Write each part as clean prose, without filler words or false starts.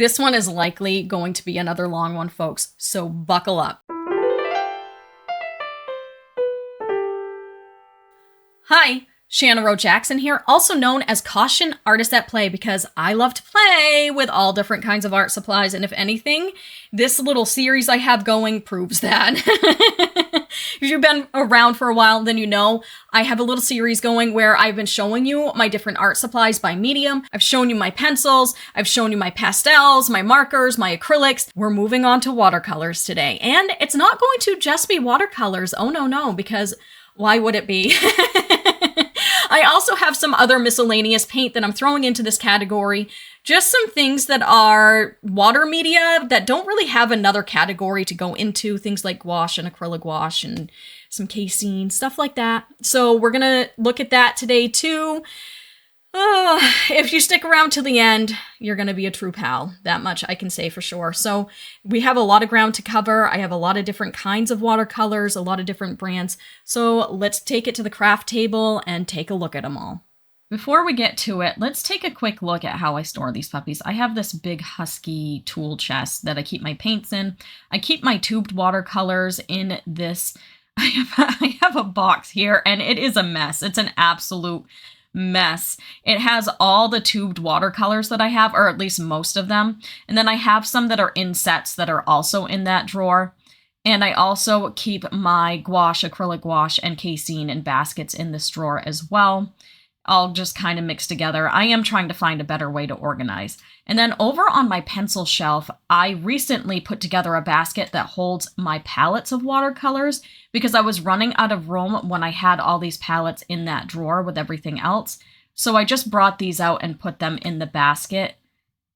This one is likely going to be another long one, folks, so buckle up. Hi, Shanna Rowe Jackson here, also known as Caution Artist at Play, because I love to play with all different kinds of art supplies, and if anything, this little series I have going proves that. If you've been around for a while, then you know I have a little series going where I've been showing you my different art supplies by medium. I've shown you my pencils, I've shown you my pastels, my markers, my acrylics. We're moving on to watercolors today, and it's not going to just be watercolors. Oh no, because why would it be? I also have some other miscellaneous paint that I'm throwing into this category. Just some things that are water media that don't really have another category to go into. Things like gouache and acrylic gouache and some Casein, stuff like that. So we're gonna look at that today too. If you stick around till the end, you're going to be a true pal. That much I can say for sure. So we have a lot of ground to cover. I have a lot of different kinds of watercolors, a lot of different brands. So let's take it to the craft table and take a look at them all. Before we get to it, let's take a quick look at how I store these puppies. I have this big husky tool chest that I keep my paints in. I keep my tubed watercolors in this. I have a box here and it is a mess. It's an absolute mess. It has all the tubed watercolors that I have, or at least most of them. And then I have some that are in sets that are also in that drawer. And I also keep my gouache, acrylic gouache, and Casein in baskets in this drawer as well. All just kind of mixed together. I am trying to find a better way to organize. And then over on my pencil shelf, I recently put together a basket that holds my palettes of watercolors because I was running out of room when I had all these palettes in that drawer with everything else. So I just brought these out and put them in the basket,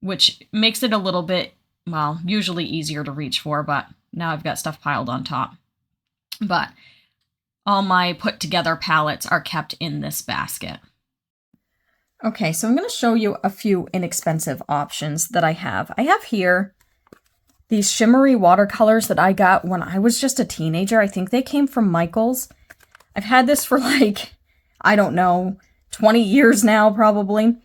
which makes it a little bit, well, usually easier to reach for, but now I've got stuff piled on top. But all my put together palettes are kept in this basket. Okay, so I'm going to show you a few inexpensive options that I have. I have here these shimmery watercolors that I got when I was just a teenager. I think they came from Michael's. I've had this for like, I don't know, 20 years now probably.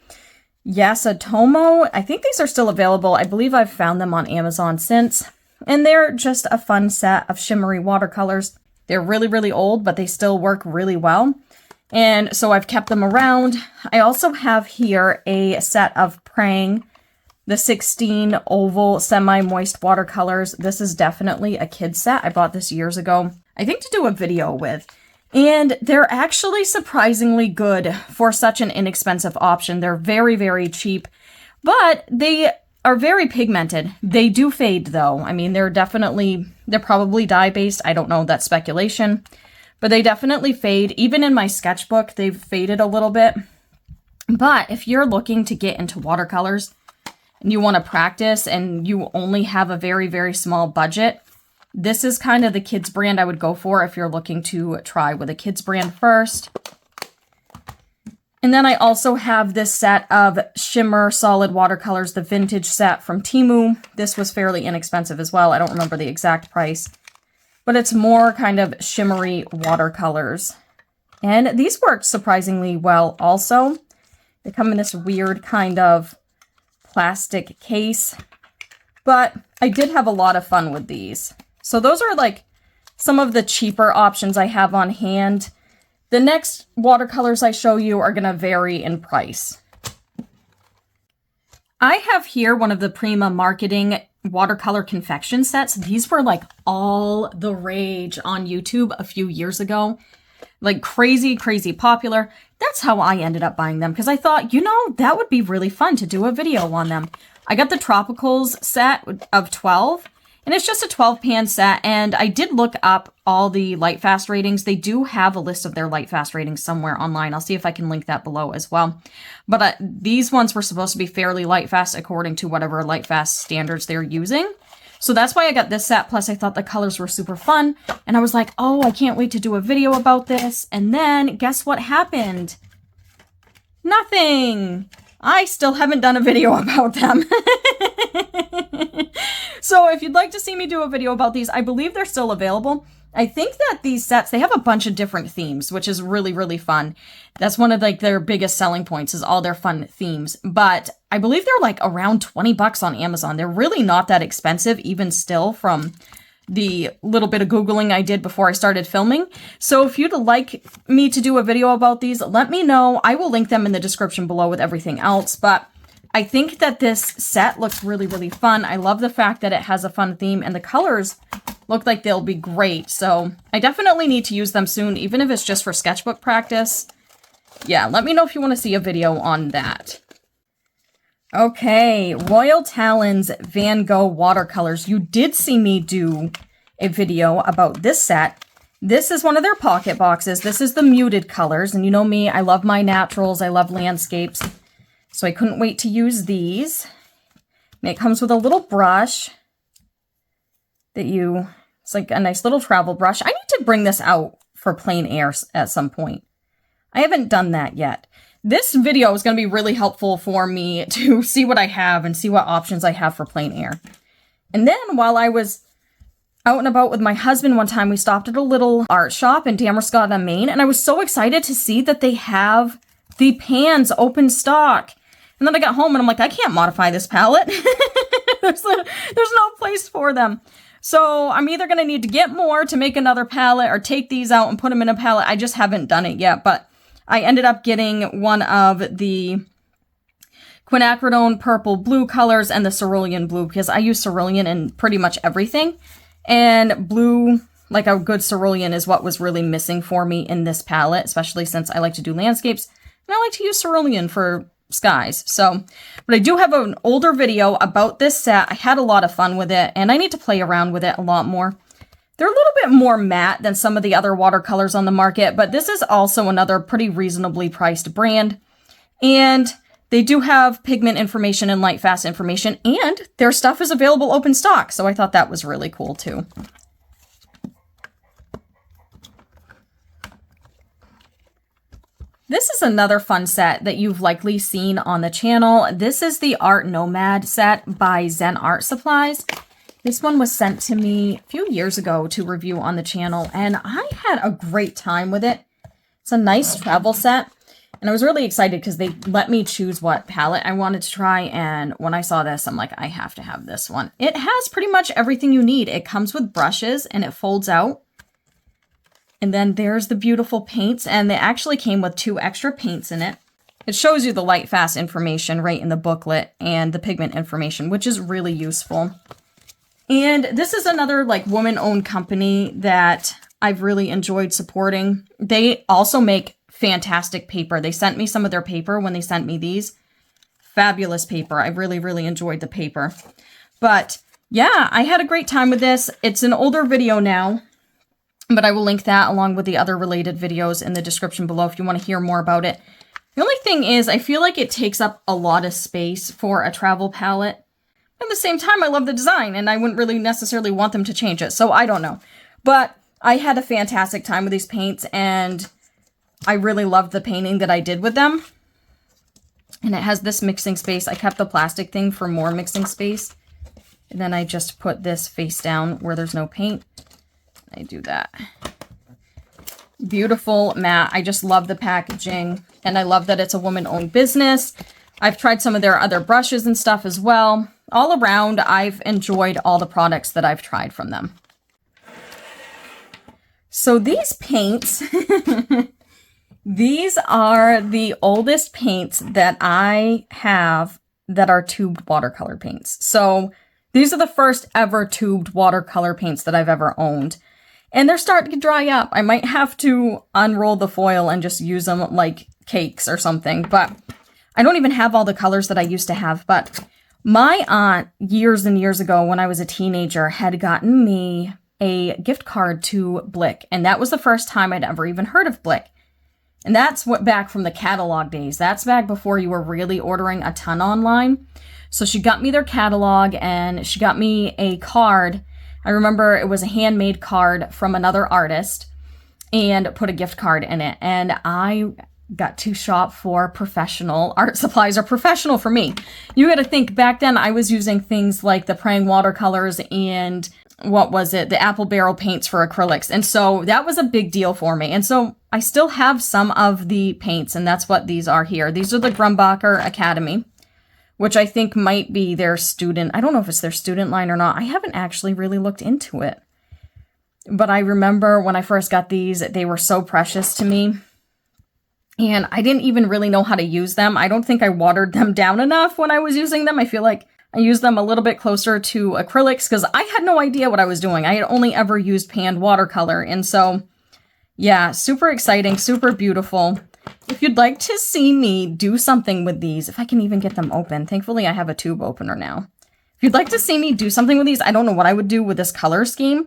Yes, a Tomo. I think these are still available. I believe I've found them on Amazon since. And they're just a fun set of shimmery watercolors. They're really, really old, but they still work really well. And so I've kept them around. I also have here a set of Prang, the 16 oval semi-moist watercolors. This is definitely a kid's set. I bought this years ago, I think to do a video with. And they're actually surprisingly good for such an inexpensive option. They're very, very cheap, but they are very pigmented. They do fade though. I mean, they're probably dye-based. I don't know, that's speculation. But they definitely fade. Even in my sketchbook, they've faded a little bit. But if you're looking to get into watercolors and you want to practice and you only have a very, very small budget, this is kind of the kids brand I would go for if you're looking to try with a kids brand first. And then I also have this set of shimmer solid watercolors, the vintage set from Temu. This was fairly inexpensive as well. I don't remember the exact price. But it's more kind of shimmery watercolors. And these worked surprisingly well also. They come in this weird kind of plastic case. But I did have a lot of fun with these. So those are like some of the cheaper options I have on hand. The next watercolors I show you are going to vary in price. I have here one of the Prima Marketing watercolor confection sets. These were like all the rage on YouTube a few years ago. Like crazy, crazy popular. That's how I ended up buying them because I thought, you know, that would be really fun to do a video on them. I got the Tropicals set of 12 and it's just a 12 pan set. And I did look up all the Lightfast ratings. They do have a list of their Lightfast ratings somewhere online. I'll see if I can link that below as well. But these ones were supposed to be fairly Lightfast according to whatever Lightfast standards they're using. So that's why I got this set. Plus I thought the colors were super fun. And I was like, oh, I can't wait to do a video about this. And then guess what happened? Nothing. I still haven't done a video about them. So if you'd like to see me do a video about these, I believe they're still available. I think that these sets, they have a bunch of different themes, which is really, really fun. That's one of like their biggest selling points is all their fun themes. But I believe they're like around 20 bucks on Amazon. They're really not that expensive, even still, from the little bit of Googling I did before I started filming. So if you'd like me to do a video about these, let me know. I will link them in the description below with everything else. But I think that this set looks really, really fun. I love the fact that it has a fun theme and the colors look like they'll be great. So I definitely need to use them soon, even if it's just for sketchbook practice. Yeah, let me know if you want to see a video on that. Okay, Royal Talons Van Gogh watercolors. You did see me do a video about this set. This is one of their pocket boxes. This is the muted colors. And you know me, I love my naturals. I love landscapes. So I couldn't wait to use these. And it comes with a little brush that it's like a nice little travel brush. I need to bring this out for plein air at some point. I haven't done that yet. This video is going to be really helpful for me to see what I have and see what options I have for plein air. And then while I was out and about with my husband one time, we stopped at a little art shop in Damerscott, Maine, and I was so excited to see that they have the pans open stock. And then I got home and I'm like, I can't modify this palette. there's no place for them. So I'm either going to need to get more to make another palette or take these out and put them in a palette. I just haven't done it yet, but I ended up getting one of the quinacridone purple blue colors and the cerulean blue because I use cerulean in pretty much everything. And blue, like a good cerulean, is what was really missing for me in this palette, especially since I like to do landscapes and I like to use cerulean for skies. So, but I do have an older video about this set. I had a lot of fun with it and I need to play around with it a lot more. They're a little bit more matte than some of the other watercolors on the market, but this is also another pretty reasonably priced brand. And they do have pigment information and light fast information, and their stuff is available open stock. So I thought that was really cool too. This is another fun set that you've likely seen on the channel. This is the Art Nomad set by ZenArt Supplies. This one was sent to me a few years ago to review on the channel, and I had a great time with it. It's a nice travel set, and I was really excited because they let me choose what palette I wanted to try, and when I saw this, I'm like, I have to have this one. It has pretty much everything you need. It comes with brushes, and it folds out. And then there's the beautiful paints, and they actually came with 2 extra paints in it. It shows you the light fast information right in the booklet and the pigment information, which is really useful. And this is another like woman-owned company that I've really enjoyed supporting. They also make fantastic paper. They sent me some of their paper when they sent me these. Fabulous paper. I really, really enjoyed the paper. But yeah, I had a great time with this. It's an older video now, but I will link that along with the other related videos in the description below if you want to hear more about it. The only thing is, I feel like it takes up a lot of space for a travel palette. At the same time, I love the design, and I wouldn't really necessarily want them to change it, so I don't know. But I had a fantastic time with these paints, and I really loved the painting that I did with them. And it has this mixing space. I kept the plastic thing for more mixing space. And then I just put this face down where there's no paint. I do that. Beautiful matte. I just love the packaging, and I love that it's a woman-owned business. I've tried some of their other brushes and stuff as well. All around, I've enjoyed all the products that I've tried from them. So these paints, these are the oldest paints that I have that are tubed watercolor paints. So these are the first ever tubed watercolor paints that I've ever owned. And they're starting to dry up. I might have to unroll the foil and just use them like cakes or something. But I don't even have all the colors that I used to have. But my aunt, years and years ago when I was a teenager, had gotten me a gift card to Blick. And that was the first time I'd ever even heard of Blick. And that's what back from the catalog days. That's back before you were really ordering a ton online. So she got me their catalog and she got me a card. I remember it was a handmade card from another artist and put a gift card in it. And I got to shop for professional art supplies, or professional for me. You got to think back then I was using things like the Prang watercolors and what was it? The apple barrel paints for acrylics. And so that was a big deal for me. And so I still have some of the paints, and that's what these are here. These are the Grumbacher Academy, which I think might be their student. I don't know if it's their student line or not. I haven't actually really looked into it. But I remember when I first got these, they were so precious to me. And I didn't even really know how to use them. I don't think I watered them down enough when I was using them. I feel like I used them a little bit closer to acrylics because I had no idea what I was doing. I had only ever used panned watercolor. And so, yeah, super exciting, super beautiful. If you'd like to see me do something with these, if I can even get them open. Thankfully, I have a tube opener now. If you'd like to see me do something with these, I don't know what I would do with this color scheme.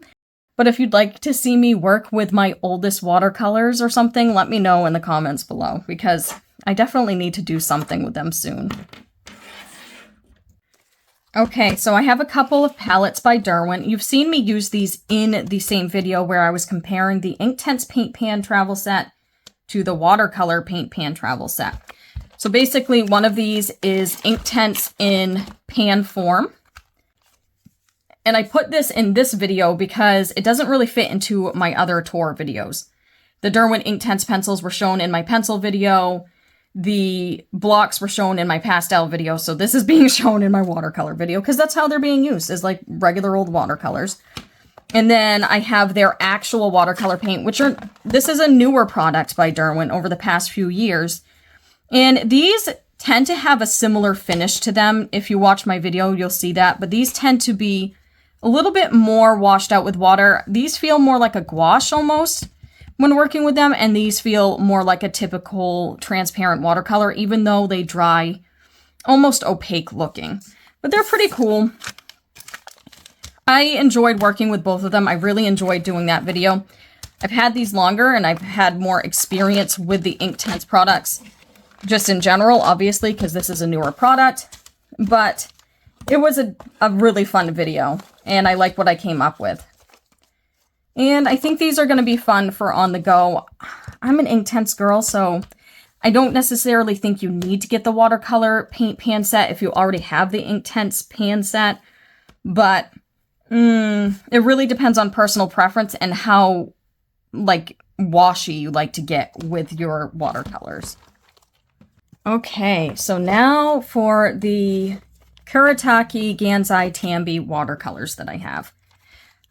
But if you'd like to see me work with my oldest watercolors or something, let me know in the comments below, because I definitely need to do something with them soon. Okay, so I have a couple of palettes by Derwent. You've seen me use these in the same video where I was comparing the Inktense Paint Pan Travel Set to the Watercolor Paint Pan Travel Set. So basically, one of these is Inktense in pan form. And I put this in this video because it doesn't really fit into my other tour videos. The Derwent Inktense pencils were shown in my pencil video. The blocks were shown in my pastel video. So this is being shown in my watercolor video because that's how they're being used, is like regular old watercolors. And then I have their actual watercolor paint, this is a newer product by Derwent over the past few years. And these tend to have a similar finish to them. If you watch my video, you'll see that. But these tend to be a little bit more washed out with water. These feel more like a gouache almost when working with them, and these feel more like a typical transparent watercolor, even though they dry almost opaque looking. But they're pretty cool. I enjoyed working with both of them. I really enjoyed doing that video. I've had these longer, and I've had more experience with the Inktense products just in general, obviously, because this is a newer product. But it was a really fun video, and I like what I came up with. And I think these are going to be fun for on the go. I'm an Inktense girl, so I don't necessarily think you need to get the watercolor paint pan set if you already have the Inktense pan set. But it really depends on personal preference and how, like, washy you like to get with your watercolors. Okay, so now for the Kuretake, Gansai, Tambi watercolors that I have.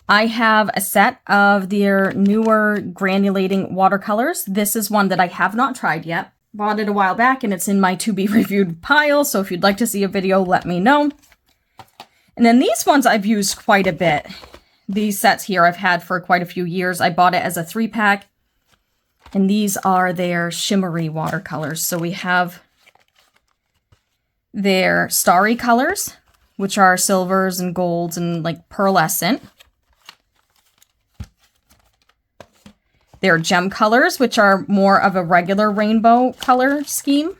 I have a set of their newer granulating watercolors. This is one that I have not tried yet. Bought it a while back and it's in my to be reviewed pile, so if you'd like to see a video, let me know. And then these ones I've used quite a bit. These sets here I've had for quite a few years. I bought it as a 3-pack, and these are their shimmery watercolors. So we have their starry colors, which are silvers and golds and like pearlescent. Their gem colors, which are more of a regular rainbow color scheme.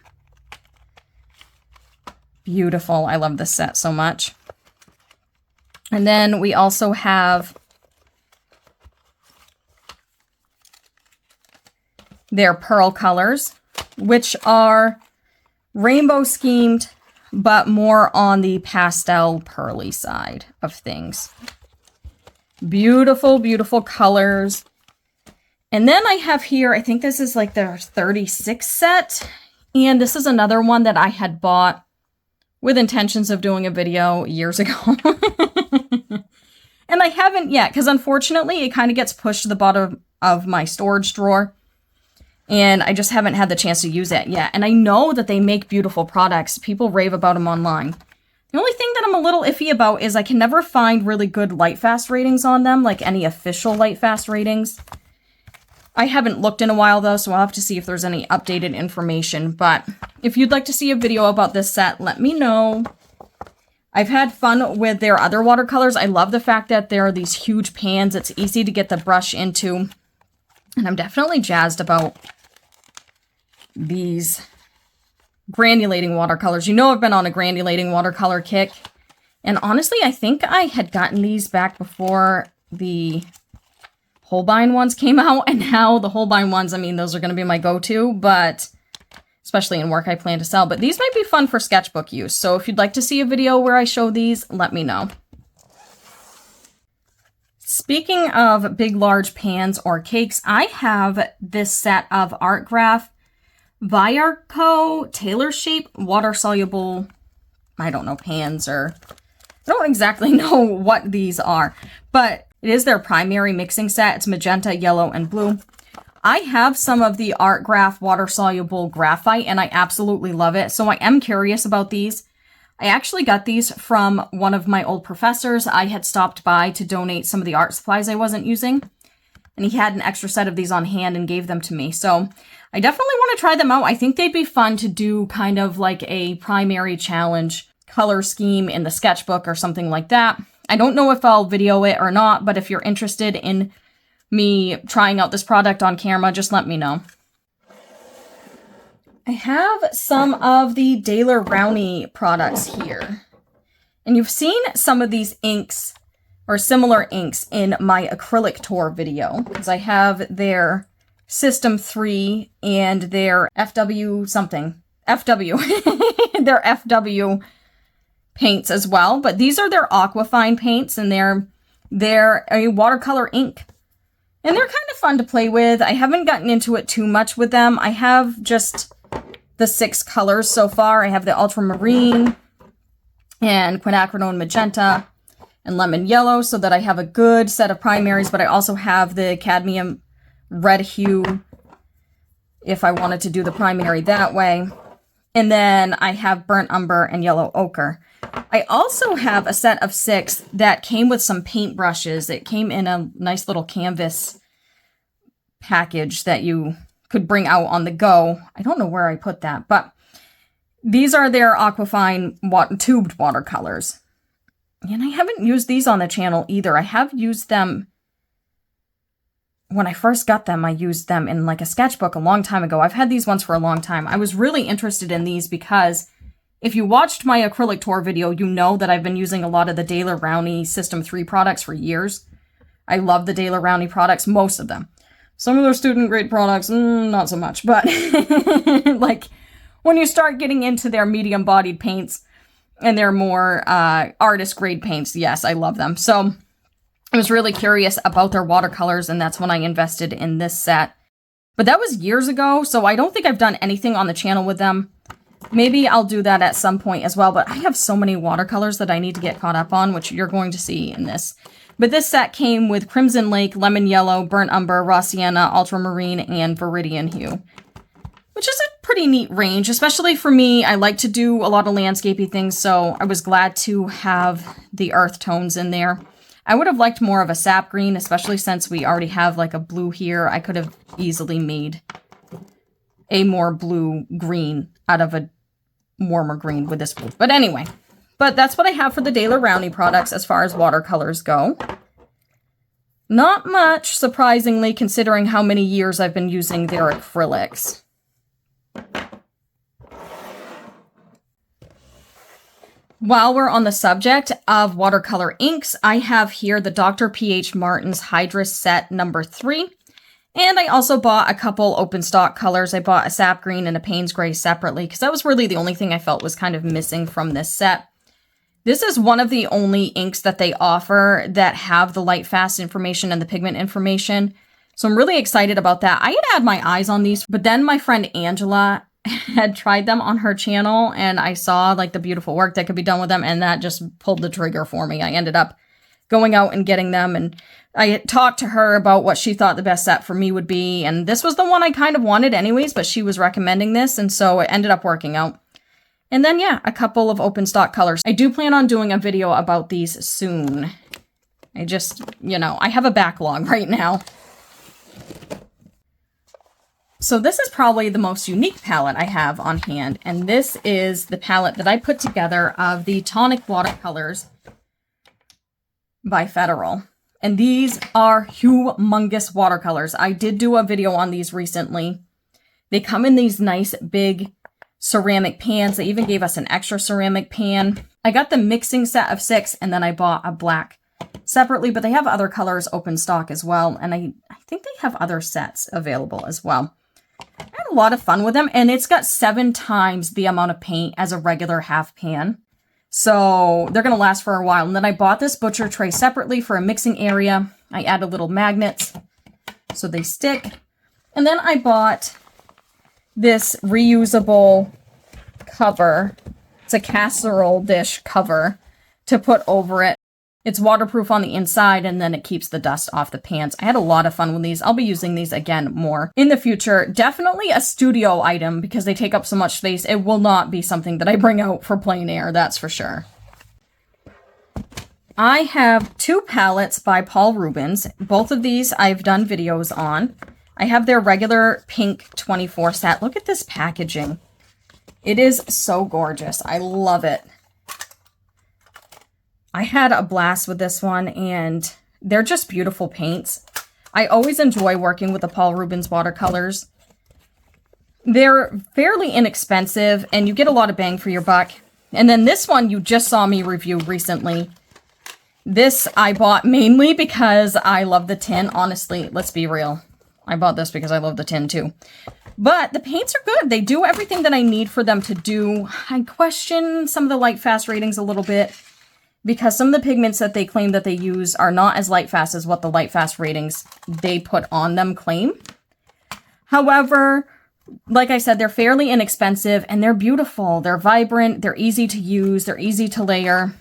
Beautiful. I love this set so much. And then we also have their pearl colors, which are rainbow schemed, but more on the pastel pearly side of things. Beautiful, beautiful colors. And then I have here, I think this is like their 36 set. And this is another one that I had bought with intentions of doing a video years ago. And I haven't yet, because unfortunately it kind of gets pushed to the bottom of my storage drawer. And I just haven't had the chance to use it yet. And I know that they make beautiful products. People rave about them online. The only thing that I'm a little iffy about is I can never find really good Lightfast ratings on them, like any official Lightfast ratings. I haven't looked in a while though, so I'll have to see if there's any updated information. But if you'd like to see a video about this set, let me know. I've had fun with their other watercolors. I love the fact that there are these huge pans. It's easy to get the brush into. And I'm definitely jazzed about these granulating watercolors. You know I've been on a granulating watercolor kick. And honestly, I think I had gotten these back before the Holbein ones came out. And now the Holbein ones, I mean, those are going to be my go-to. But especially in work I plan to sell. But these might be fun for sketchbook use. So if you'd like to see a video where I show these, let me know. Speaking of big, large pans or cakes, I have this set of Art Graf Viarco Tailor Shape water-soluble, I don't know, pans, or I don't exactly know what these are, but it is their primary mixing set. It's magenta, yellow, and blue. I have some of the Art Graf water-soluble graphite, and I absolutely love it, so I am curious about these. I actually got these from one of my old professors. I had stopped by to donate some of the art supplies I wasn't using, and he had an extra set of these on hand and gave them to me. So I definitely want to try them out. I think they'd be fun to do kind of like a primary challenge color scheme in the sketchbook or something like that. I don't know if I'll video it or not, but if you're interested in me trying out this product on camera, just let me know. I have some of the Daler-Rowney products here. And you've seen some of these inks or similar inks in my acrylic tour video, because I have their System 3 and their FW something. FW. Their FW paints as well. But these are their Aquafine paints, and they're a watercolor ink. And they're kind of fun to play with. I haven't gotten into it too much with them. I have just the 6 colors so far. I have the ultramarine and quinacridone magenta and lemon yellow, so that I have a good set of primaries, but I also have the cadmium red hue if I wanted to do the primary that way. And then I have burnt umber and yellow ochre. I also have a set of 6 that came with some paint brushes. It came in a nice little canvas package that you could bring out on the go. I don't know where I put that, but these are their Aquafine tubed watercolors. And I haven't used these on the channel either. I have used them when I first got them. I used them in like a sketchbook a long time ago. I've had these ones for a long time. I was really interested in these because if you watched my acrylic tour video, you know that I've been using a lot of the Daler-Rowney System 3 products for years. I love the Daler-Rowney products, most of them. Some of their student grade products, not so much, but like when you start getting into their medium bodied paints and their more artist grade paints, yes, I love them. So I was really curious about their watercolors, and that's when I invested in this set. But that was years ago, so I don't think I've done anything on the channel with them. Maybe I'll do that at some point as well, but I have so many watercolors that I need to get caught up on, which you're going to see in this. But this set came with Crimson Lake, Lemon Yellow, Burnt Umber, Raw Sienna, Ultramarine, and Viridian Hue, which is a pretty neat range, especially for me. I like to do a lot of landscapey things, so I was glad to have the earth tones in there. I would have liked more of a sap green, especially since we already have like a blue here. I could have easily made a more blue-green out of a warmer green with this blue. But anyway, but that's what I have for the Daler-Rowney products as far as watercolors go. Not much, surprisingly, considering how many years I've been using their acrylics. While we're on the subject of watercolor inks, I have here the Dr. P.H. Martin's Hydrus set number 3. And I also bought a couple open stock colors. I bought a sap green and a Payne's gray separately, because that was really the only thing I felt was kind of missing from this set. This is one of the only inks that they offer that have the light fast information and the pigment information. So I'm really excited about that. I had my eyes on these, but then my friend Angela had tried them on her channel, and I saw like the beautiful work that could be done with them, and that just pulled the trigger for me. I ended up going out and getting them, and I talked to her about what she thought the best set for me would be, and this was the one I kind of wanted anyways, but she was recommending this, and so it ended up working out. And then, yeah, a couple of open stock colors. I do plan on doing a video about these soon. I just, I have a backlog right now. So this is probably the most unique palette I have on hand, and this is the palette that I put together of the Tonic Watercolors by Federal. And these are humongous watercolors. I did do a video on these recently. They come in these nice big ceramic pans. They even gave us an extra ceramic pan. I got the mixing set of 6, and then I bought a black separately, but they have other colors open stock as well. And I think they have other sets available as well. I had a lot of fun with them, and it's got 7 times the amount of paint as a regular half pan. So they're going to last for a while. And then I bought this butcher tray separately for a mixing area. I added little magnets so they stick. And then I bought this reusable cover. It's a casserole dish cover to put over it. It's waterproof on the inside, and then it keeps the dust off the pans. I had a lot of fun with these. I'll be using these again more in the future. Definitely a studio item because they take up so much space. It will not be something that I bring out for plein air, that's for sure. I have 2 palettes by Paul Rubens. Both of these I've done videos on. I have their regular pink 24 set. Look at this packaging. It is so gorgeous. I love it. I had a blast with this one, and they're just beautiful paints. I always enjoy working with the Paul Rubens watercolors. They're fairly inexpensive, and you get a lot of bang for your buck. And then this one you just saw me review recently. This I bought mainly because I love the tin. Honestly, let's be real. I bought this because I love the tin too. But the paints are good. They do everything that I need for them to do. I question some of the light fast ratings a little bit, because some of the pigments that they claim that they use are not as light fast as what the light fast ratings they put on them claim. However, like I said, they're fairly inexpensive and they're beautiful. They're vibrant, they're easy to use, they're easy to layer.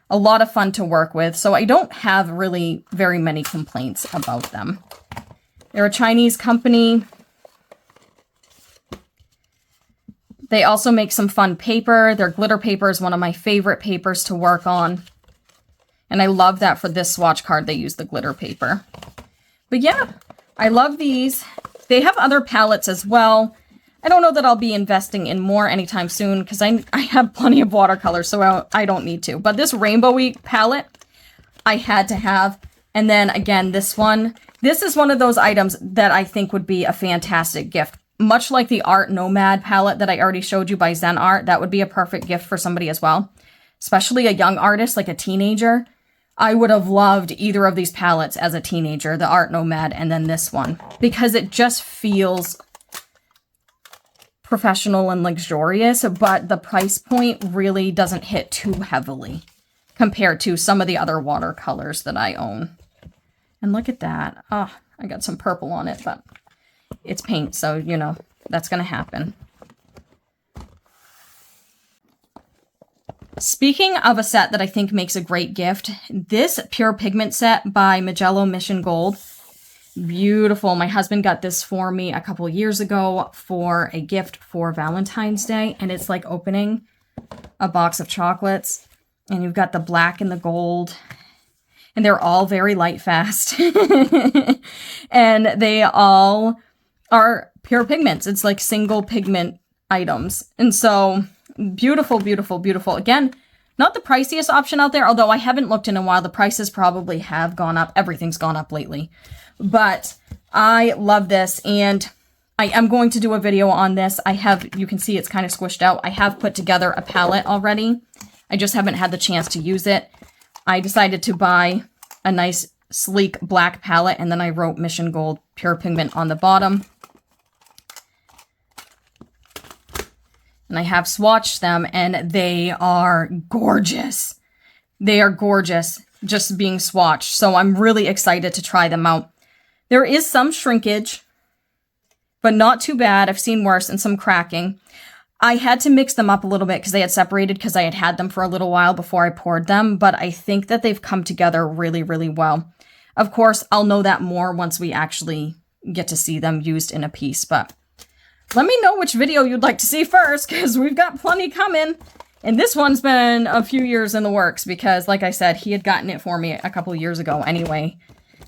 A lot of fun to work with, so I don't have really very many complaints about them. They're a Chinese company. They also make some fun paper. Their glitter paper is one of my favorite papers to work on. And I love that for this swatch card they use the glitter paper. But yeah, I love these. They have other palettes as well. I don't know that I'll be investing in more anytime soon because I have plenty of watercolors, so I don't need to. But this rainbowy palette, I had to have. And then again, this one. This is one of those items that I think would be a fantastic gift. Much like the Art Nomad palette that I already showed you by ZenArt, that would be a perfect gift for somebody as well. Especially a young artist, like a teenager. I would have loved either of these palettes as a teenager, the Art Nomad and then this one. Because it just feels professional and luxurious, but the price point really doesn't hit too heavily compared to some of the other watercolors that I own. And look at that. Oh, I got some purple on it, but it's paint, so, you know, that's going to happen. Speaking of a set that I think makes a great gift, this Pure Pigment set by Magello Mission Gold. Beautiful. My husband got this for me a couple years ago for a gift for Valentine's Day, and it's like opening a box of chocolates, and you've got the black and the gold, and they're all very light fast, and they all are pure pigments. It's like single pigment items. And so beautiful, beautiful, beautiful. Again, not the priciest option out there, although I haven't looked in a while. The prices probably have gone up. Everything's gone up lately. But I love this, and I am going to do a video on this. You can see it's kind of squished out. I have put together a palette already. I just haven't had the chance to use it. I decided to buy a nice sleek black palette, and then I wrote Mission Gold Pure Pigment on the bottom. And I have swatched them, and they are gorgeous. They are gorgeous just being swatched. So I'm really excited to try them out. There is some shrinkage, but not too bad. I've seen worse, and some cracking. I had to mix them up a little bit because they had separated because I had had them for a little while before I poured them. But I think that they've come together really, really well. Of course, I'll know that more once we actually get to see them used in a piece, but let me know which video you'd like to see first, because we've got plenty coming. And this one's been a few years in the works because, like I said, he had gotten it for me a couple years ago anyway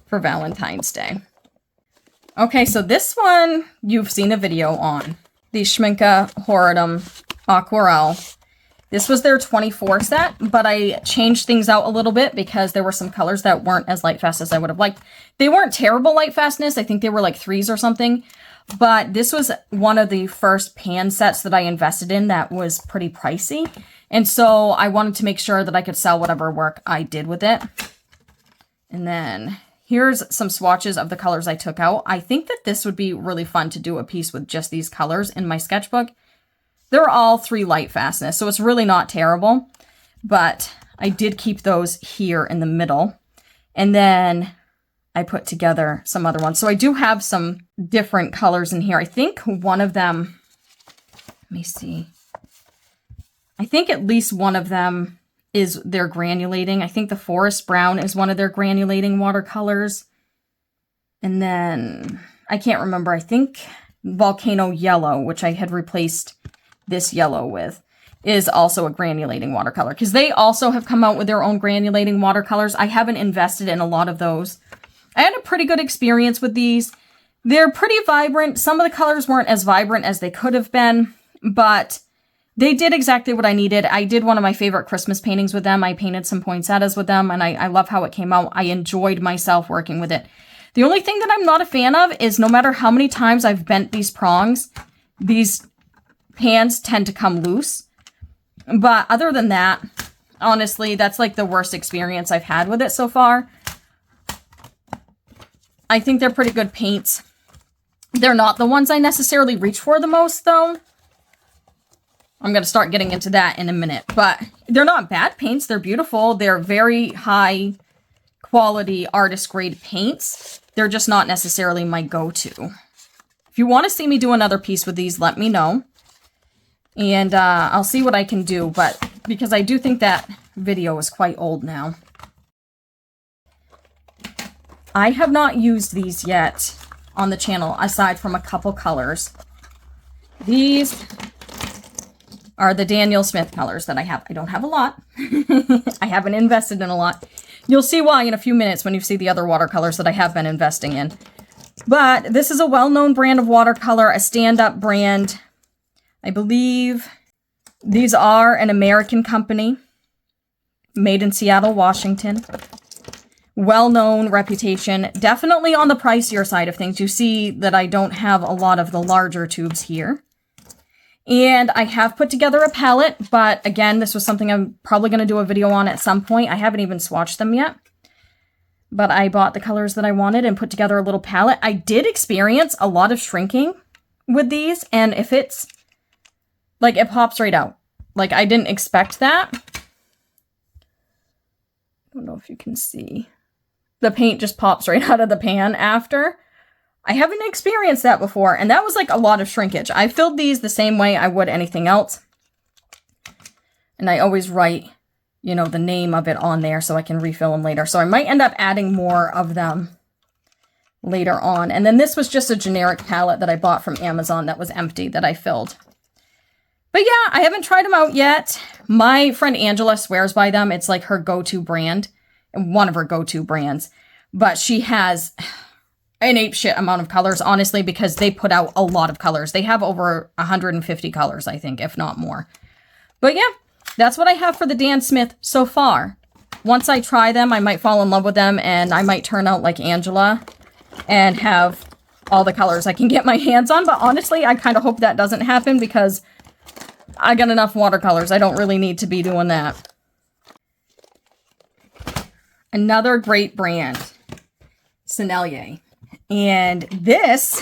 for Valentine's Day. Okay, so this one you've seen a video on. The Schmincke Aquarel. This was their 24 set, but I changed things out a little bit because there were some colors that weren't as light fast as I would have liked. They weren't terrible light fastness. I think they were like 3s or something. But this was one of the first pan sets that I invested in that was pretty pricey. And so I wanted to make sure that I could sell whatever work I did with it. And then here's some swatches of the colors I took out. I think that this would be really fun to do a piece with just these colors in my sketchbook. They're all 3 light fastness, so it's really not terrible. But I did keep those here in the middle. And then I put together some other ones. So I do have some different colors in here. I think one of them, let me see. I think at least one of them is their granulating. I think the Forest Brown is one of their granulating watercolors. And then I can't remember. I think Volcano Yellow, which I had replaced this yellow with, is also a granulating watercolor, because they also have come out with their own granulating watercolors. I haven't invested in a lot of those. I had a pretty good experience with these. They're pretty vibrant. Some of the colors weren't as vibrant as they could have been, but they did exactly what I needed. I did one of my favorite Christmas paintings with them. I painted some poinsettias with them, and I love how it came out. I enjoyed myself working with it. The only thing that I'm not a fan of is no matter how many times I've bent these prongs, these pans tend to come loose. But other than that, honestly, that's like the worst experience I've had with it so far. I think they're pretty good paints. They're not the ones I necessarily reach for the most, though. I'm going to start getting into that in a minute. But they're not bad paints. They're beautiful. They're very high quality artist grade paints. They're just not necessarily my go-to. If you want to see me do another piece with these, let me know. And I'll see what I can do, but because I do think that video is quite old now. I have not used these yet on the channel, aside from a couple colors. These are the Daniel Smith colors that I have. I don't have a lot. I haven't invested in a lot. You'll see why in a few minutes when you see the other watercolors that I have been investing in. But this is a well-known brand of watercolor, a stand-up brand. I believe these are an American company, made in Seattle, Washington. Well-known reputation, definitely on the pricier side of things. You see that I don't have a lot of the larger tubes here. And I have put together a palette, but again, this was something I'm probably going to do a video on at some point. I haven't even swatched them yet. But I bought the colors that I wanted and put together a little palette. I did experience a lot of shrinking with these, and if it's like, it pops right out. Like, I didn't expect that. I don't know if you can see. The paint just pops right out of the pan after. I haven't experienced that before, and that was like a lot of shrinkage. I filled these the same way I would anything else. And I always write, you know, the name of it on there so I can refill them later. So I might end up adding more of them later on. And then this was just a generic palette that I bought from Amazon that was empty that I filled. But yeah, I haven't tried them out yet. My friend Angela swears by them. It's like her go-to brand, one of her go-to brands. But she has an apeshit amount of colors, honestly, because they put out a lot of colors. They have over 150 colors, I think, if not more. But yeah, that's what I have for the Dan Smith so far. Once I try them, I might fall in love with them, and I might turn out like Angela and have all the colors I can get my hands on. But honestly, I kind of hope that doesn't happen because I got enough watercolors. I don't really need to be doing that. Another great brand, Sennelier. And this,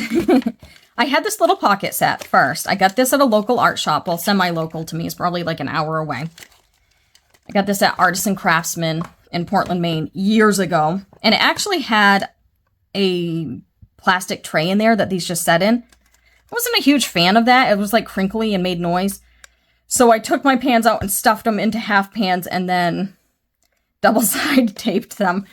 I had this little pocket set first. I got this at a local art shop. Well, semi-local to me. It's probably like an hour away. I got this at Artisan Craftsman in Portland, Maine years ago. And it actually had a plastic tray in there that these just set in. I wasn't a huge fan of that. It was like crinkly and made noise. So I took my pans out and stuffed them into half pans and then double-side taped them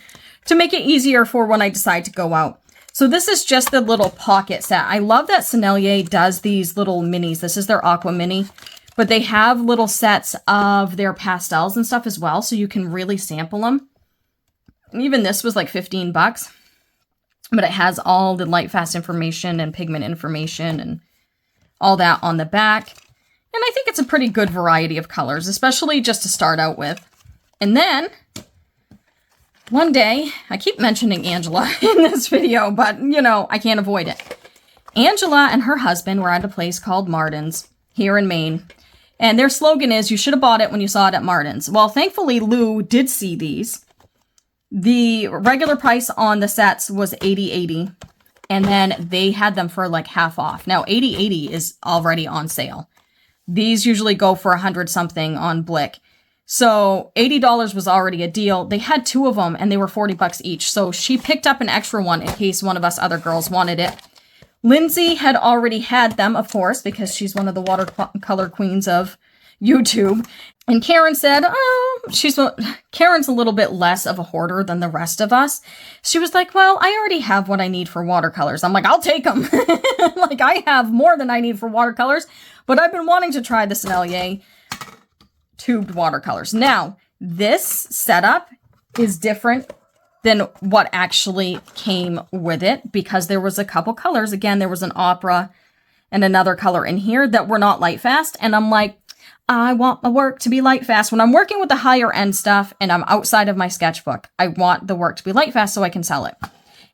to make it easier for when I decide to go out. So this is just the little pocket set. I love that Sennelier does these little minis. This is their Aqua Mini, but they have little sets of their pastels and stuff as well, so you can really sample them. And even this was like 15 bucks, but it has all the light fast information and pigment information and all that on the back. And I think it's a pretty good variety of colors, especially just to start out with. And then one day, I keep mentioning Angela in this video, but, you know, I can't avoid it. Angela and her husband were at a place called Martin's here in Maine. And their slogan is, you should have bought it when you saw it at Martin's. Well, thankfully, Lou did see these. The regular price on the sets was $80.80. And then they had them for like half off. Now, $80.80 is already on sale. These usually go for $100 something on Blick. So $80 was already a deal. They had 2 of them and they were 40 bucks each. So she picked up an extra one in case one of us other girls wanted it. Lindsay had already had them, of course, because she's one of the watercolor queens of YouTube. And Karen said, Karen's a little bit less of a hoarder than the rest of us. She was like, well, I already have what I need for watercolors. I'm like, I'll take them. Like, I have more than I need for watercolors, but I've been wanting to try the Sennelier tubed watercolors. Now, this setup is different than what actually came with it because there was a couple colors. Again, there was an opera and another color in here that were not light fast. And I'm like, I want my work to be light fast. When I'm working with the higher end stuff and I'm outside of my sketchbook, I want the work to be light fast so I can sell it.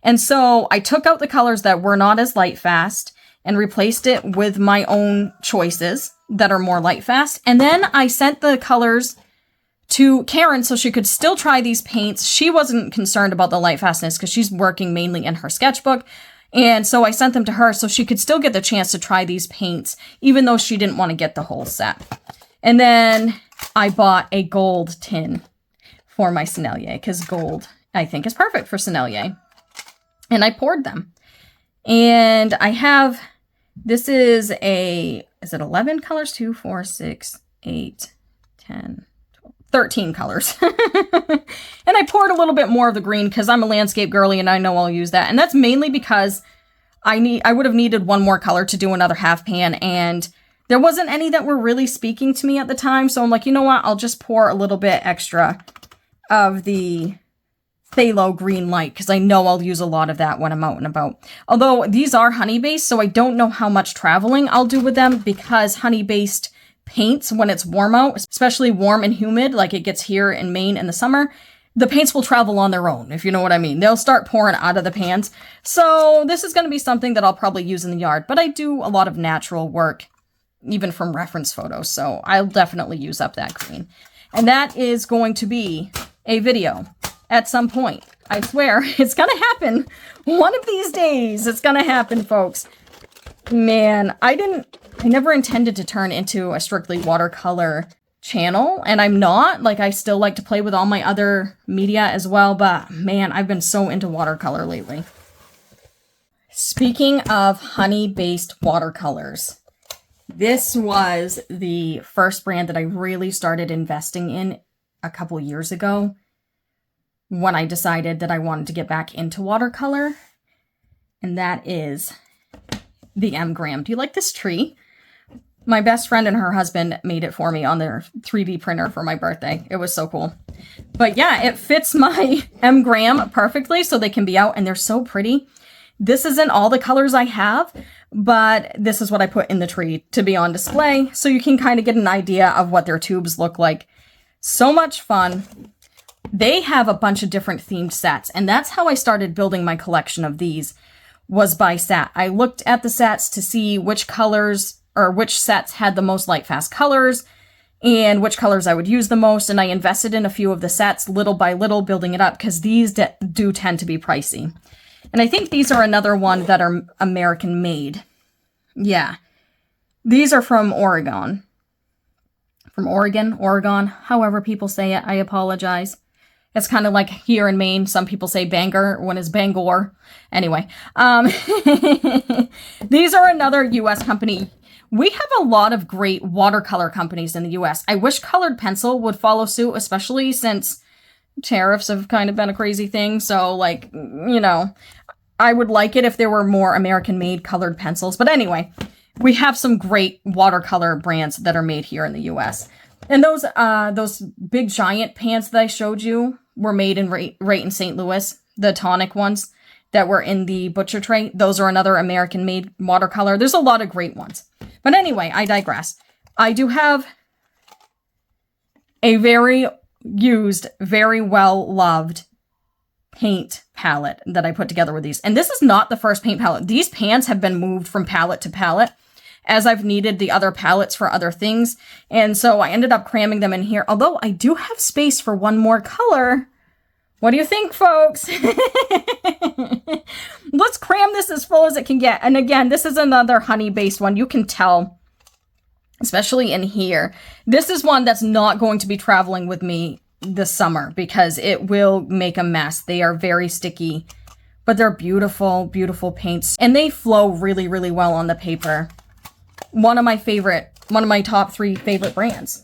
And so I took out the colors that were not as light fast and replaced it with my own choices that are more light fast. And then I sent the colors to Karen so she could still try these paints. She wasn't concerned about the light fastness because she's working mainly in her sketchbook. And so I sent them to her so she could still get the chance to try these paints, even though she didn't want to get the whole set. And then I bought a gold tin for my Sennelier because gold, I think, is perfect for Sennelier. And I poured them. And I have, this is it 11 colors? 2, 4, 6, 8, 10, 12, 13 colors. And I poured a little bit more of the green because I'm a landscape girly and I know I'll use that. And that's mainly because I would have needed one more color to do another half pan, and there wasn't any that were really speaking to me at the time. So I'm like, you know what? I'll just pour a little bit extra of the phthalo green light because I know I'll use a lot of that when I'm out and about. Although these are honey-based, so I don't know how much traveling I'll do with them because honey-based paints, when it's warm out, especially warm and humid, like it gets here in Maine in the summer, the paints will travel on their own, if you know what I mean. They'll start pouring out of the pans. So this is going to be something that I'll probably use in the yard, but I do a lot of natural work, even from reference photos, so I'll definitely use up that green. And that is going to be a video at some point. I swear, it's gonna happen. One of these days, it's gonna happen, folks. Man, I never intended to turn into a strictly watercolor channel, and I'm not. Like, I still like to play with all my other media as well, but man, I've been so into watercolor lately. Speaking of honey-based watercolors, this was the first brand that I really started investing in a couple years ago when I decided that I wanted to get back into watercolor, and that is the M. Graham. Do you like this tree? My best friend and her husband made it for me on their 3D printer for my birthday. It was so cool. But yeah, it fits my M. Graham perfectly so they can be out, and they're so pretty. This isn't all the colors I have, but this is what I put in the tree to be on display, so you can kind of get an idea of what their tubes look like. So much fun. They have a bunch of different themed sets, and that's how I started building my collection of these, was by set. I looked at the sets to see which colors or which sets had the most light fast colors and which colors I would use the most, and I invested in a few of the sets little by little, building it up, because these do tend to be pricey. And I think these are another one that are American made. Yeah. These are from Oregon. From Oregon, however people say it, I apologize. It's kind of like here in Maine, some people say Bangor when it's Bangor. Anyway, these are another U.S. company. We have a lot of great watercolor companies in the U.S. I wish colored pencil would follow suit, especially since tariffs have kind of been a crazy thing. So, like, you know, I would like it if there were more American-made colored pencils. But anyway, we have some great watercolor brands that are made here in the U.S. And those big giant pans that I showed you were made in right in St. Louis. The tonic ones that were in the butcher tray. Those are another American-made watercolor. There's a lot of great ones. But anyway, I digress. I do have a very used, very well-loved paint palette that I put together with these. And this is not the first paint palette. These pans have been moved from palette to palette as I've needed the other palettes for other things. And so I ended up cramming them in here. Although I do have space for one more color. What do you think, folks? Let's cram this as full as it can get. And again, this is another honey-based one. You can tell especially in here. This is one that's not going to be traveling with me this summer because it will make a mess. They are very sticky, but they're beautiful, beautiful paints, and they flow really, really well on the paper. One of my top 3 favorite brands.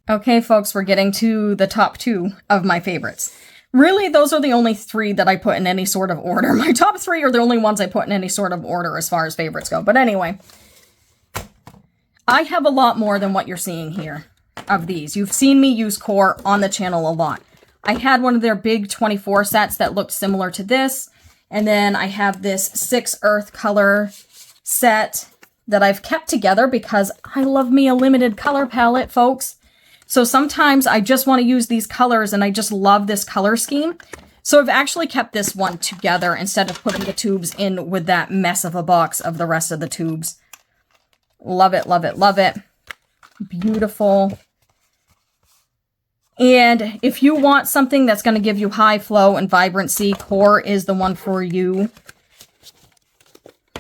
Okay, folks, we're getting to the top 2 of my favorites. Really, those are the only 3 that I put in any sort of order. My top 3 are the only ones I put in any sort of order as far as favorites go. But anyway, I have a lot more than what you're seeing here of these. You've seen me use Corel on the channel a lot. I had one of their big 24 sets that looked similar to this. And then I have this 6 earth color set that I've kept together because I love me a limited color palette, folks. So sometimes I just want to use these colors and I just love this color scheme. So I've actually kept this one together instead of putting the tubes in with that mess of a box of the rest of the tubes. Love it, love it, love it. Beautiful. And if you want something that's going to give you high flow and vibrancy, Corel is the one for you.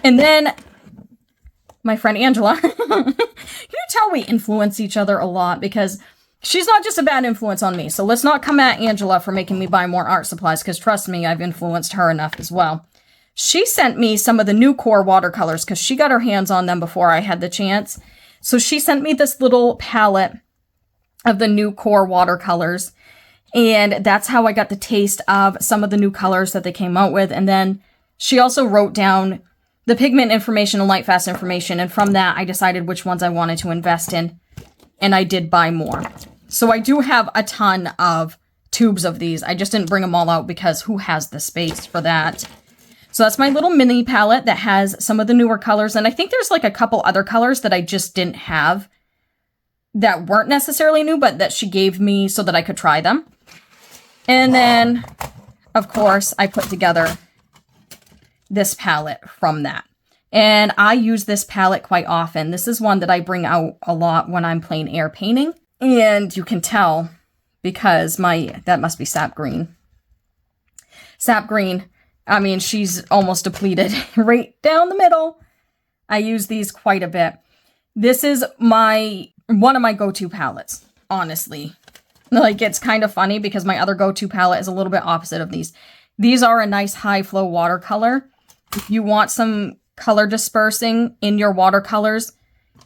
And then my friend Angela, you tell we influence each other a lot because she's not just a bad influence on me. So let's not come at Angela for making me buy more art supplies because trust me, I've influenced her enough as well. She sent me some of the new Corel watercolors because she got her hands on them before I had the chance. So she sent me this little palette of the new Corel watercolors. And that's how I got the taste of some of the new colors that they came out with. And then she also wrote down the pigment information and light fast information. And from that, I decided which ones I wanted to invest in. And I did buy more. So I do have a ton of tubes of these. I just didn't bring them all out because who has the space for that? So that's my little mini palette that has some of the newer colors. And I think there's like a couple other colors that I just didn't have that weren't necessarily new, but that she gave me so that I could try them. And then, of course, I put together this palette from that. And I use this palette quite often. This is one that I bring out a lot when I'm plein air painting. And you can tell because that must be sap green. Sap green. I mean, she's almost depleted right down the middle. I use these quite a bit. This is one of my go-to palettes, honestly. Like, it's kind of funny because my other go-to palette is a little bit opposite of these. These are a nice high flow watercolor. If you want some color dispersing in your watercolors,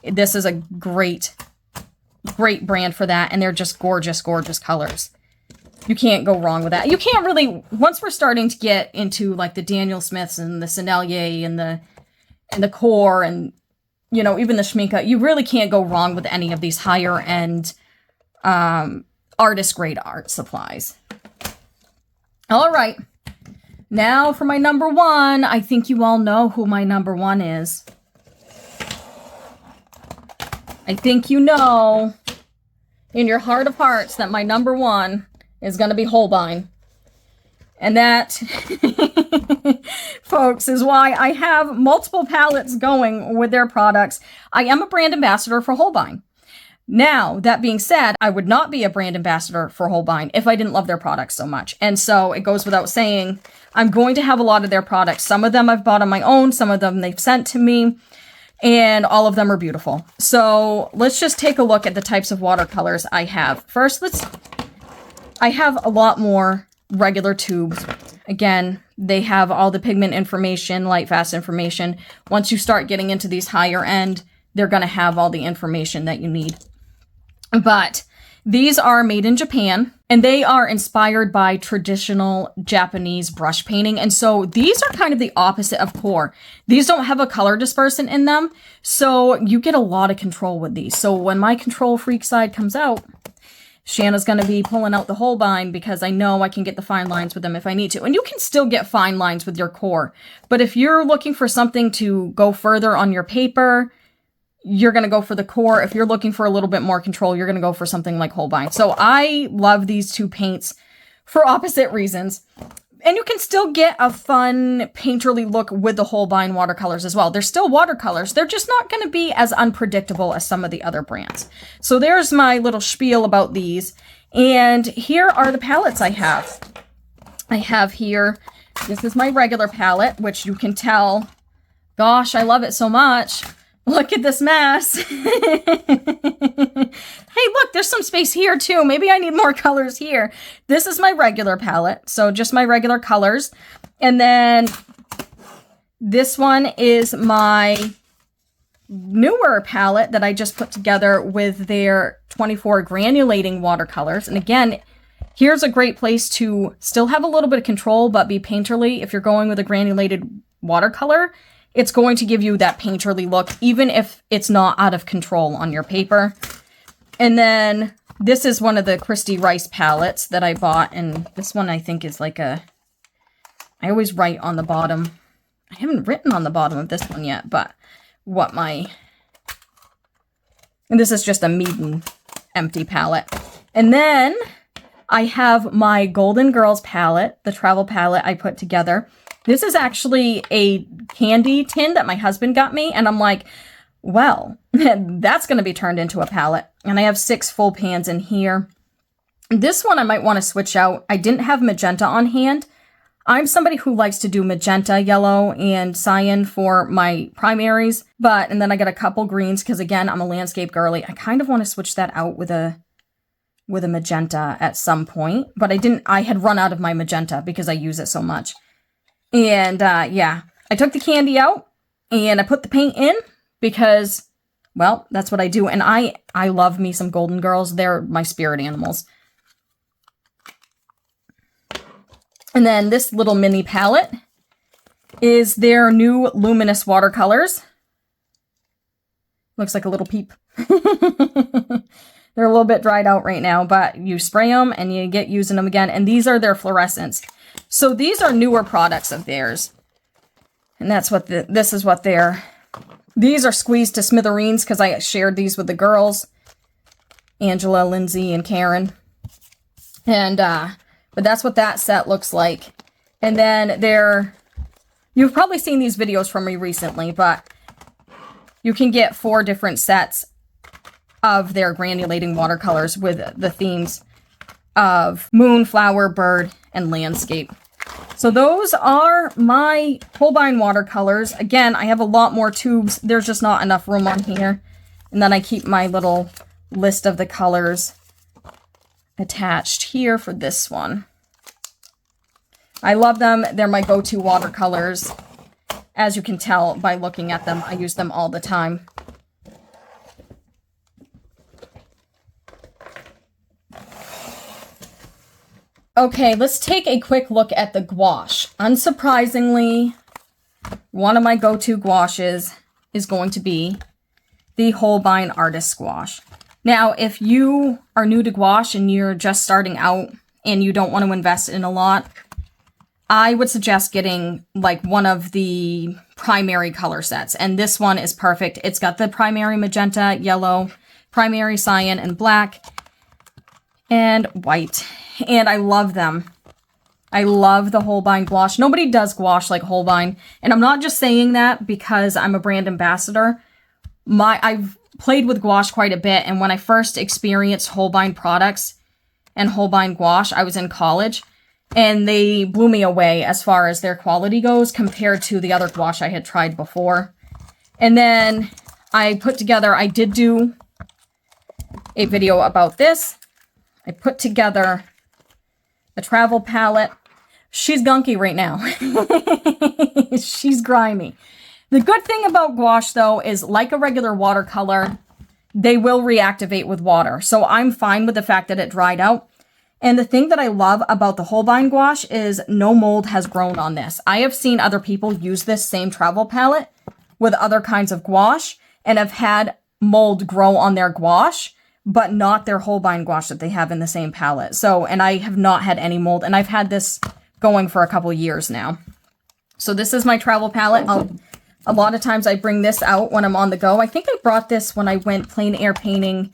this is a great brand for that. And they're just gorgeous, gorgeous colors. You can't go wrong with that. You can't really, once we're starting to get into like the Daniel Smiths and the Sennelier and the Corel and, you know, even the Schmincke, you really can't go wrong with any of these higher end artist grade art supplies. All right. Now for my number 1. I think you all know who my number 1 is. I think you know in your heart of hearts that my number 1 is going to be Holbein. And that, folks, is why I have multiple palettes going with their products. I am a brand ambassador for Holbein. Now, that being said, I would not be a brand ambassador for Holbein if I didn't love their products so much. And so it goes without saying, I'm going to have a lot of their products. Some of them I've bought on my own, some of them they've sent to me, and all of them are beautiful. So let's just take a look at the types of watercolors I have. First, I have a lot more regular tubes. Again, they have all the pigment information, light fast information. Once you start getting into these higher end, they're going to have all the information that you need. But these are made in Japan, and they are inspired by traditional Japanese brush painting. And so these are kind of the opposite of Corel. These don't have a color dispersant in them, so you get a lot of control with these. So when my control freak side comes out, Shanna's going to be pulling out the Holbein because I know I can get the fine lines with them if I need to. And you can still get fine lines with your Corel. But if you're looking for something to go further on your paper, you're going to go for the Corel. If you're looking for a little bit more control, you're going to go for something like Holbein. So I love these two paints for opposite reasons. And you can still get a fun painterly look with the Holbein watercolors as well. They're still watercolors. They're just not going to be as unpredictable as some of the other brands. So there's my little spiel about these. And here are the palettes I have. I have here, this is my regular palette, which you can tell, gosh, I love it so much. Look at this mess. Hey, look, there's some space here too. Maybe I need more colors here. This is my regular palette, so just my regular colors. And then this one is my newer palette that I just put together with their 24 granulating watercolors. And again, here's a great place to still have a little bit of control, but be painterly. If you're going with a granulated watercolor, it's going to give you that painterly look, even if it's not out of control on your paper. And then this is one of the Christy Rice palettes that I bought. And this one I think is like a, I always write on the bottom. I haven't written on the bottom of this one yet, but what my, and this is just a Meeden empty palette. And then I have my Golden Girls palette, the travel palette I put together. This is actually a candy tin that my husband got me, and I'm like, well, that's going to be turned into a palette. And I have 6 full pans in here. This one I might want to switch out. I didn't have magenta on hand. I'm somebody who likes to do magenta, yellow, and cyan for my primaries, and then I got a couple greens because, again, I'm a landscape girly. I kind of want to switch that out with a magenta at some point, but I had run out of my magenta because I use it so much. And yeah, I took the candy out and I put the paint in because, well, that's what I do. And I love me some Golden Girls. They're my spirit animals. And then this little mini palette is their new luminous watercolors. Looks like a little peep. They're a little bit dried out right now, but you spray them and you get using them again. And these are their fluorescents. So these are newer products of theirs. And that's what this is what they're. These are squeezed to smithereens because I shared these with the girls. Angela, Lindsay, and Karen. And, but that's what that set looks like. And then you've probably seen these videos from me recently, but you can get 4 different sets of their granulating watercolors with the themes of moon, flower, bird, and landscape. So those are my Holbein watercolors. Again, I have a lot more tubes. There's just not enough room on here. And then I keep my little list of the colors attached here for this one. I love them. They're my go-to watercolors. As you can tell by looking at them, I use them all the time. Okay, let's take a quick look at the gouache. Unsurprisingly, one of my go-to gouaches is going to be the Holbein Artist Gouache. Now, if you are new to gouache and you're just starting out and you don't want to invest in a lot, I would suggest getting like one of the primary color sets. And this one is perfect. It's got the primary magenta, yellow, primary cyan, and black, and white. And I love them. I love the Holbein gouache. Nobody does gouache like Holbein. And I'm not just saying that because I'm a brand ambassador. I've played with gouache quite a bit. And when I first experienced Holbein products and Holbein gouache, I was in college. And they blew me away as far as their quality goes compared to the other gouache I had tried before. And then I did do a video about this. I put together a travel palette. She's gunky right now. She's grimy. The good thing about gouache, though, is like a regular watercolor, they will reactivate with water. So I'm fine with the fact that it dried out. And the thing that I love about the Holbein gouache is no mold has grown on this. I have seen other people use this same travel palette with other kinds of gouache and have had mold grow on their gouache, but not their Holbein gouache that they have in the same palette. So, and I have not had any mold, and I've had this going for a couple years now. So this is my travel palette. A lot of times I bring this out when I'm on the go. I think I brought this when I went plein air painting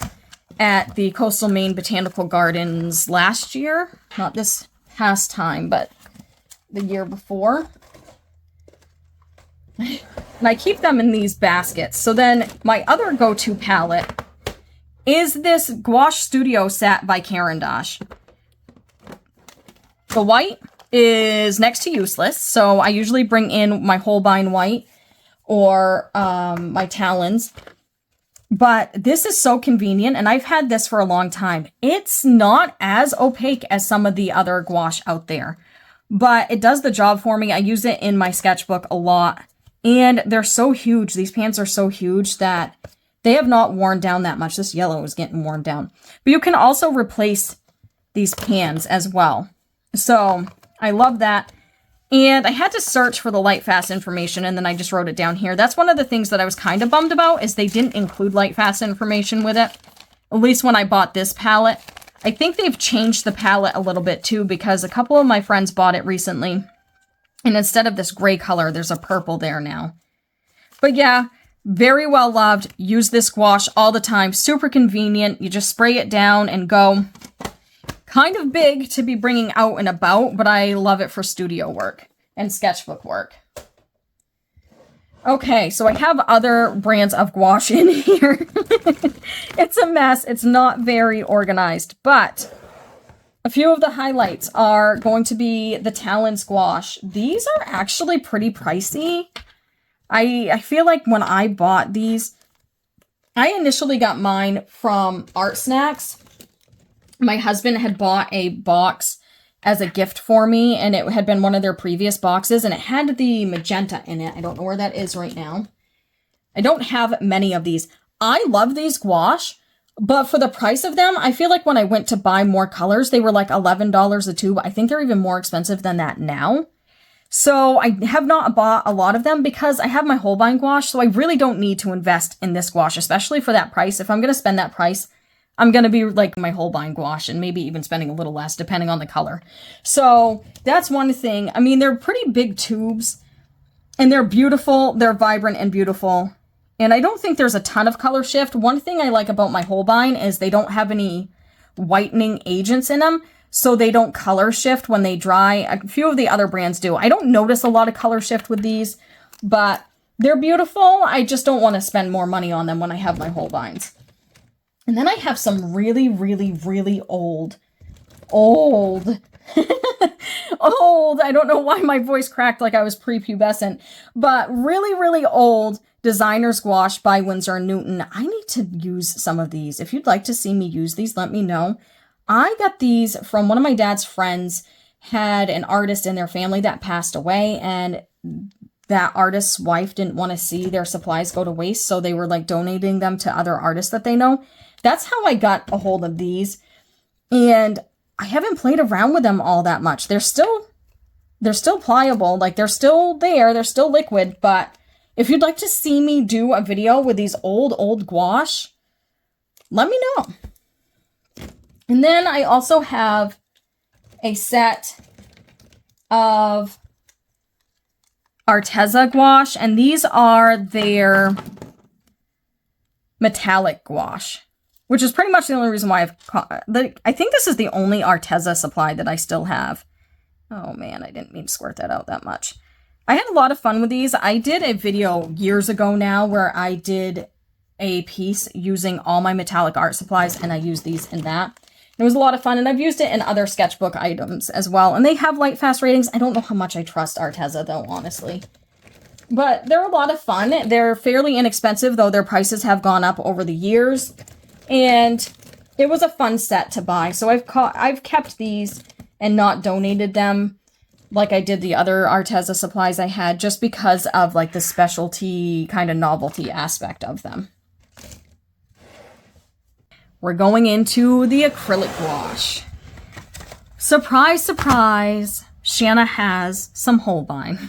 at the Coastal Maine Botanical Gardens last year. Not this past time, but the year before. And I keep them in these baskets. So then my other go-to palette is this Gouache Studio set by Caran d'Ache. The white is next to useless, so I usually bring in my Holbein white. or my talons. But this is so convenient, and I've had this for a long time. It's not as opaque as some of the other gouache out there, but it does the job for me. I use it in my sketchbook a lot, and they're so huge. These pans are so huge that they have not worn down that much. This yellow is getting worn down. But you can also replace these pans as well. So I love that. And I had to search for the light fast information, and then I just wrote it down here. That's one of the things that I was kind of bummed about, is they didn't include light fast information with it. At least when I bought this palette. I think they've changed the palette a little bit too, because a couple of my friends bought it recently. And instead of this gray color, there's a purple there now. But yeah, very well loved. Use this gouache all the time. Super convenient. You just spray it down and go. Kind of big to be bringing out and about, but I love it for studio work and sketchbook work. Okay, so I have other brands of gouache in here. It's a mess. It's not very organized, but a few of the highlights are going to be the Talons gouache. These are actually pretty pricey. I feel like when I bought these, I initially got mine from Art Snacks. My husband had bought a box as a gift for me, and it had been one of their previous boxes, and it had the magenta in it. I don't know where that is right now. I don't have many of these. I love these gouache, but for the price of them, I feel like when I went to buy more colors, they were like $11 a tube. I think they're even more expensive than that now. So I have not bought a lot of them because I have my Holbein gouache, so I really don't need to invest in this gouache, especially for that price. If I'm going to spend that price, I'm going to be like my Holbein gouache and maybe even spending a little less depending on the color. So that's one thing. I mean, they're pretty big tubes and they're beautiful. They're vibrant and beautiful. And I don't think there's a ton of color shift. One thing I like about my Holbein is they don't have any whitening agents in them, so they don't color shift when they dry. A few of the other brands do. I don't notice a lot of color shift with these, but they're beautiful. I just don't want to spend more money on them when I have my Holbeins. And then I have some really, really, really old, old, I don't know why my voice cracked like I was prepubescent, but really, really old Designer's Gouache by Winsor & Newton. I need to use some of these. If you'd like to see me use these, let me know. I got these from one of my dad's friends, had an artist in their family that passed away, and that artist's wife didn't want to see their supplies go to waste, so they were like donating them to other artists that they know. That's how I got a hold of these, and I haven't played around with them all that much. They're still pliable, like they're still there, they're still liquid, but if you'd like to see me do a video with these old gouache, let me know. And then I also have a set of Arteza gouache, and these are their metallic gouache, which is pretty much the only reason why I think this is the only Arteza supply that I still have. Oh man, I didn't mean to squirt that out that much. I had a lot of fun with these. I did a video years ago now where I did a piece using all my metallic art supplies, and I used these in that. It was a lot of fun, and I've used it in other sketchbook items as well. And they have light fast ratings. I don't know how much I trust Arteza though, honestly. But they're a lot of fun. They're fairly inexpensive, though their prices have gone up over the years. And it was a fun set to buy. So I've kept these and not donated them like I did the other Arteza supplies I had, just because of like the specialty kind of novelty aspect of them. We're going into the acrylic gouache. Surprise, surprise, Shanna has some Holbein.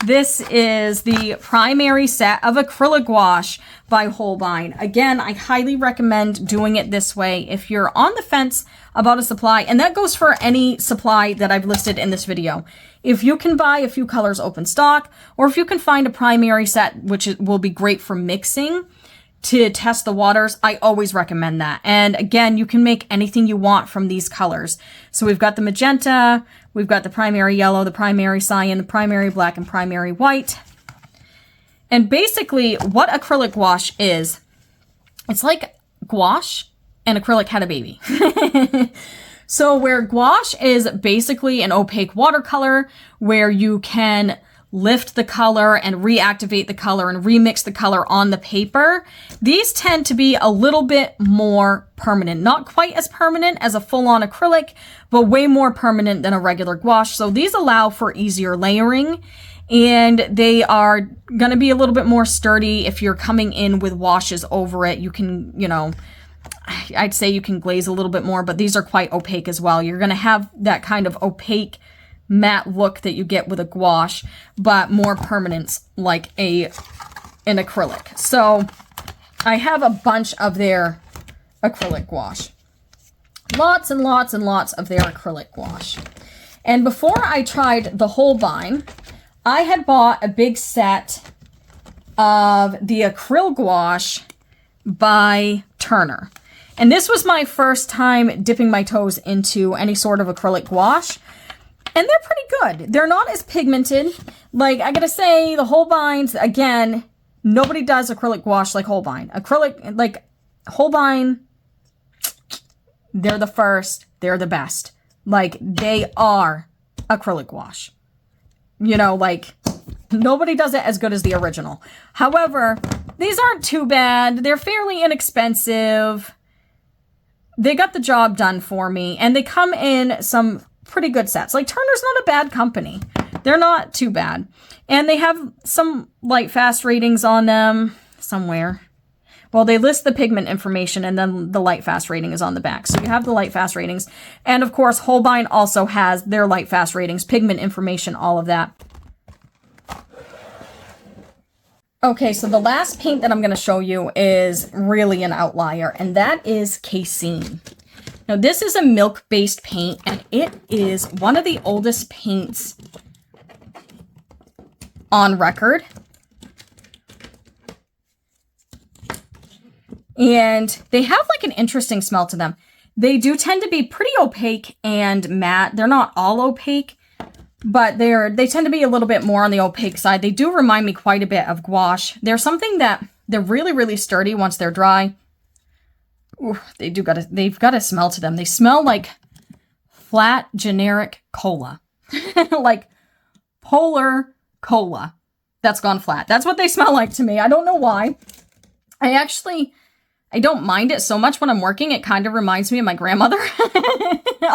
This is the primary set of acrylic gouache by Holbein. Again, I highly recommend doing it this way if you're on the fence about a supply, and that goes for any supply that I've listed in this video. If you can buy a few colors open stock, or if you can find a primary set, which will be great for mixing to test the waters, I always recommend that. And again, you can make anything you want from these colors. So we've got the magenta, we've got the primary yellow, the primary cyan, the primary black, and primary white. And basically what acrylic gouache is, it's like gouache and acrylic had a baby. So where gouache is basically an opaque watercolor where you can lift the color and reactivate the color and remix the color on the paper. These tend to be a little bit more permanent. Not quite as permanent as a full-on acrylic, but way more permanent than a regular gouache. So these allow for easier layering, and they are going to be a little bit more sturdy. If you're coming in with washes over it, you can, you know, I'd say you can glaze a little bit more, but these are quite opaque as well. You're going to have that kind of opaque matte look that you get with a gouache, but more permanence like an acrylic. So I have a bunch of their acrylic gouache. Lots and lots and lots of their acrylic gouache. And before I tried the Holbein, I had bought a big set of the acrylic gouache by Turner. And this was my first time dipping my toes into any sort of acrylic gouache. And they're pretty good. They're not as pigmented. Like, I gotta say, the Holbeins, again, nobody does acrylic gouache like Holbein. Acrylic, like, Holbein, they're the first, they're the best. Like, they are acrylic gouache. You know, like, nobody does it as good as the original. However, these aren't too bad. They're fairly inexpensive. They got the job done for me, and they come in some pretty good sets. Like, Turner's not a bad company. They're not too bad. And they have some light fast ratings on them somewhere. Well, they list the pigment information, and then the light fast rating is on the back. So you have the light fast ratings. And of course, Holbein also has their light fast ratings, pigment information, all of that. Okay, so the last paint that I'm going to show you is really an outlier, and that is Casein. Now, this is a milk-based paint, and it is one of the oldest paints on record. And they have like an interesting smell to them. They do tend to be pretty opaque and matte. They're not all opaque, but they tend to be a little bit more on the opaque side. They do remind me quite a bit of gouache. They're something that they're really, really sturdy once they're dry. Ooh, they've got a smell to them. They smell like flat, generic cola. Like polar cola that's gone flat. That's what they smell like to me. I don't know why. I don't mind it so much when I'm working. It kind of reminds me of my grandmother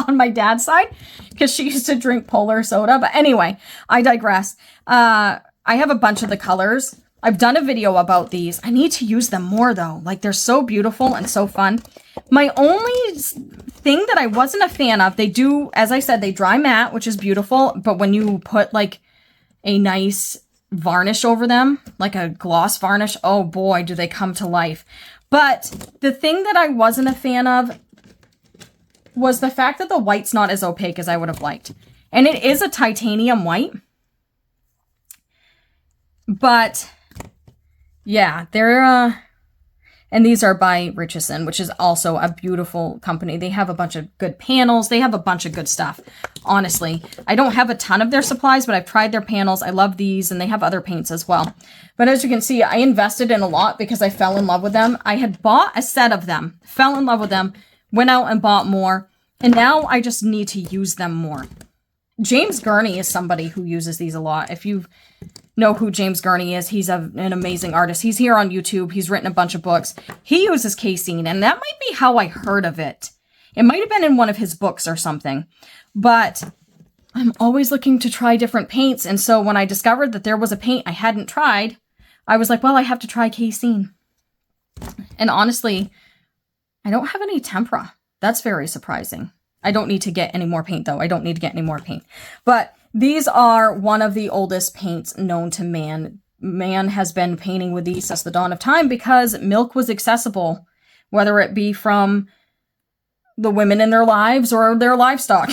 on my dad's side, because she used to drink polar soda. But anyway, I digress. I have a bunch of the colors. I've done a video about these. I need to use them more though. Like, they're so beautiful and so fun. My only thing that I wasn't a fan of, they do, as I said, they dry matte, which is beautiful. But when you put like a nice varnish over them, like a gloss varnish, oh boy, do they come to life. But the thing that I wasn't a fan of was the fact that the white's not as opaque as I would have liked. And it is a titanium white. But yeah, they're and these are by Richardson, which is also a beautiful company. They have a bunch of good panels. They have a bunch of good stuff. Honestly, I don't have a ton of their supplies, but I've tried their panels. I love these, and they have other paints as well. But as you can see, I invested in a lot because I fell in love with them. I had bought a set of them, fell in love with them, went out and bought more, and now I just need to use them more. James Gurney is somebody who uses these a lot. If you know who James Gurney is, he's an amazing artist. He's here on YouTube. He's written a bunch of books. He uses Casein, and that might be how I heard of it. It might have been in one of his books or something. But I'm always looking to try different paints, and so when I discovered that there was a paint I hadn't tried, I was like, well, I have to try Casein. And honestly, I don't have any tempera. That's very surprising. I don't need to get any more paint, though. I don't need to get any more paint. But these are one of the oldest paints known to man. Man has been painting with these since the dawn of time because milk was accessible, whether it be from the women in their lives or their livestock.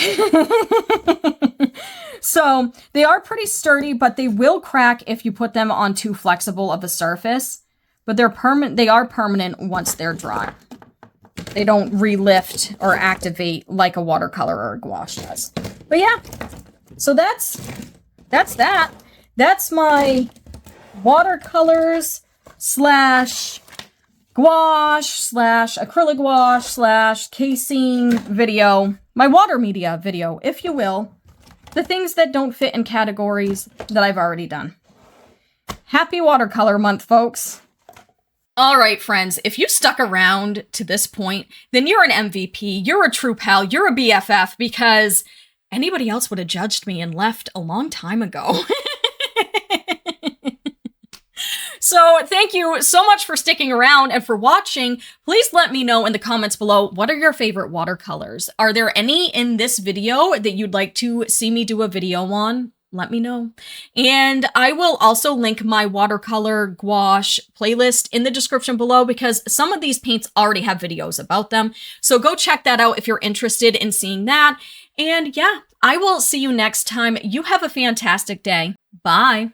So they are pretty sturdy, but they will crack if you put them on too flexible of a surface. But they're permanent. They are permanent once they're dry. They don't relift or activate like a watercolor or a gouache does. But yeah, so that's that. That's my watercolors slash gouache slash acrylic gouache slash Casein video. My water media video, if you will. the things that don't fit in categories that I've already done. Happy Watercolor Month, folks. All right, friends, if you stuck around to this point, then you're an MVP, you're a true pal, you're a BFF, because anybody else would have judged me and left a long time ago. So thank you so much for sticking around and for watching. Please let me know in the comments below, what are your favorite watercolors? Are there any in this video that you'd like to see me do a video on? Let me know. And I will also link my watercolor gouache playlist in the description below, because some of these paints already have videos about them. So go check that out if you're interested in seeing that. And yeah, I will see you next time. You have a fantastic day. Bye.